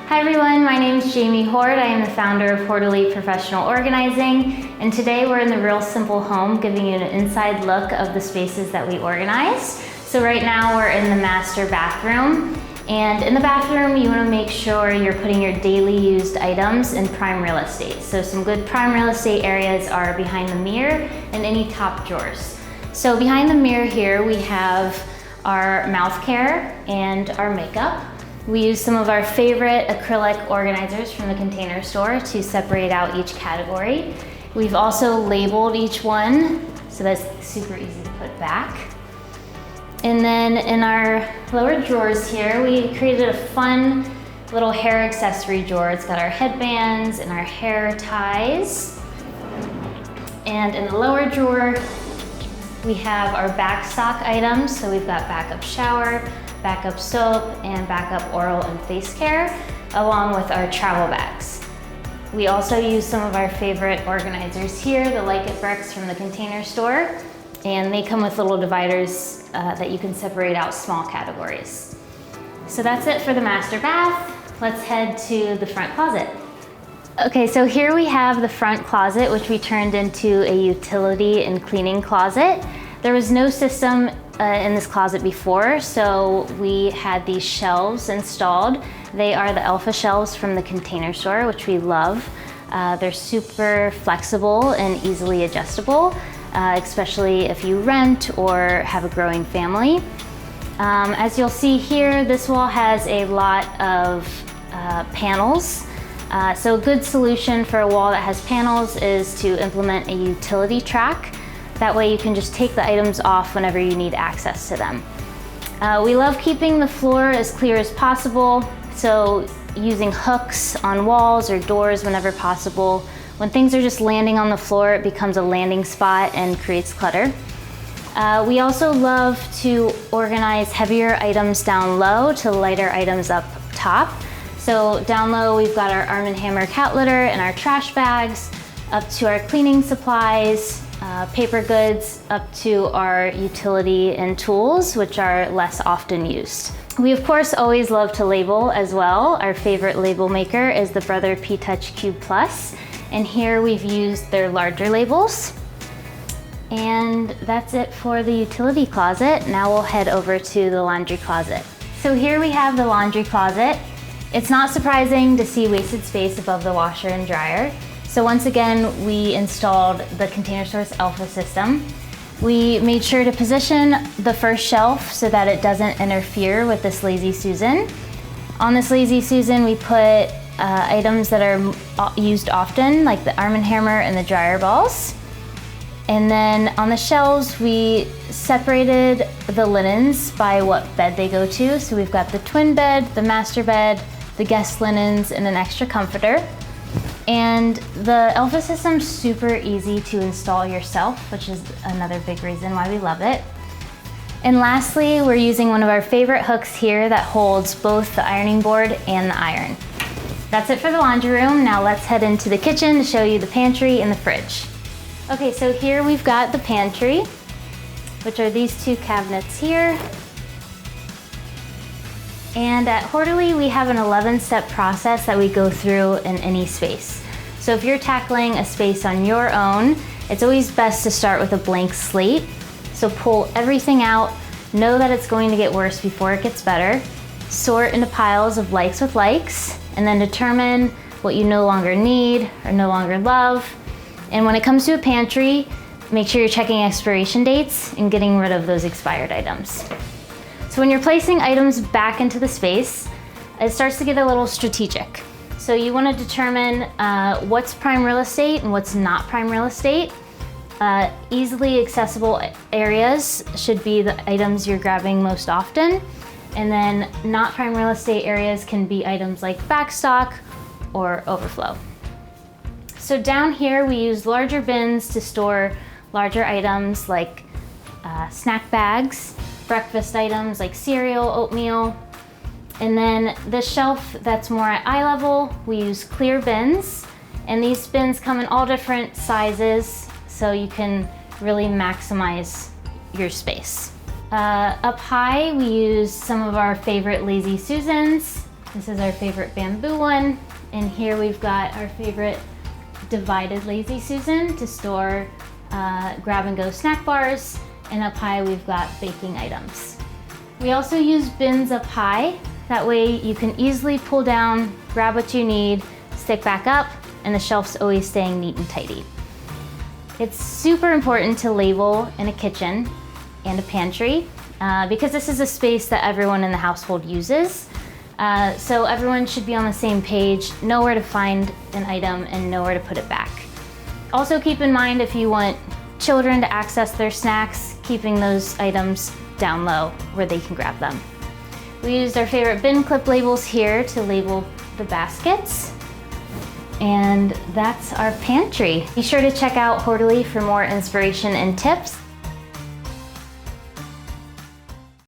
Hi everyone, my name is Jamie Hord. I am the founder of Horderly Professional Organizing, and today we're in the Real Simple Home giving you an inside look of the spaces that we organize. So right now we're in the master bathroom, and in the bathroom you want to make sure you're putting your daily used items in prime real estate. So some good prime real estate areas are behind the mirror and any top drawers. So behind the mirror here we have our mouth care and our makeup. We use some of our favorite acrylic organizers from the Container Store to separate out each category. We've also labeled each one, so that's super easy to put back. And then in our lower drawers here, we created a fun little hair accessory drawer. It's got our headbands and our hair ties. And in the lower drawer, we have our back stock items. So we've got backup shower, backup soap, and backup oral and face care, along with our travel bags. We also use some of our favorite organizers here, the Like It Bricks from the Container Store, and they come with little dividers that you can separate out small categories. So that's it for the master bath. Let's head to the front closet. Okay, so here we have the front closet, which we turned into a utility and cleaning closet. There was no system in this closet before, so we had these shelves installed. They are the Alpha shelves from the Container Store, which we love. They're super flexible and easily adjustable, especially if you rent or have a growing family. As you'll see here, this wall has a lot of panels. So a good solution for a wall that has panels is to implement a utility track. That way you can just take the items off whenever you need access to them. We love keeping the floor as clear as possible, so using hooks on walls or doors whenever possible. When things are just landing on the floor, it becomes a landing spot and creates clutter. We also love to organize heavier items down low to lighter items up top. So down low we've got our Arm & Hammer cat litter and our trash bags, up to our cleaning supplies, paper goods, up to our utility and tools, which are less often used. We of course always love to label as well. Our favorite label maker is the Brother P-Touch Cube Plus, and here we've used their larger labels. And that's it for the utility closet. Now we'll head over to the laundry closet. So here we have the laundry closet. It's not surprising to see wasted space above the washer and dryer. So once again, we installed the Container Store's Alpha system. We made sure to position the first shelf so that it doesn't interfere with this Lazy Susan. On this Lazy Susan, we put items that are used often, like the Arm & Hammer and the dryer balls. And then on the shelves, we separated the linens by what bed they go to. So we've got the twin bed, the master bed, the guest linens, and an extra comforter. And the Alpha system's super easy to install yourself, which is another big reason why we love it. And lastly, we're using one of our favorite hooks here that holds both the ironing board and the iron. That's it for the laundry room. Now let's head into the kitchen to show you the pantry and the fridge. Okay, so here we've got the pantry, which are these two cabinets here. And at Horderly, we have an 11-step process that we go through in any space. So if you're tackling a space on your own, it's always best to start with a blank slate. So pull everything out, know that it's going to get worse before it gets better, sort into piles of likes with likes, and then determine what you no longer need or no longer love. And when it comes to a pantry, make sure you're checking expiration dates and getting rid of those expired items. So when you're placing items back into the space, it starts to get a little strategic. So you want to determine what's prime real estate and what's not prime real estate. Easily accessible areas should be the items you're grabbing most often. And then not prime real estate areas can be items like backstock or overflow. So down here we use larger bins to store larger items like snack bags, breakfast items like cereal, oatmeal. And then the shelf that's more at eye level, we use clear bins. And these bins come in all different sizes, so you can really maximize your space. Up high, we use some of our favorite Lazy Susans. This is our favorite bamboo one. And here we've got our favorite divided Lazy Susan to store grab-and-go snack bars. And up high, we've got baking items. We also use bins up high. That way you can easily pull down, grab what you need, stick back up, and the shelf's always staying neat and tidy. It's super important to label in a kitchen and a pantry because this is a space that everyone in the household uses. So everyone should be on the same page, know where to find an item and know where to put it back. Also keep in mind if you want children to access their snacks, keeping those items down low where they can grab them. We used our favorite bin clip labels here to label the baskets. And that's our pantry. Be sure to check out Horderly for more inspiration and tips.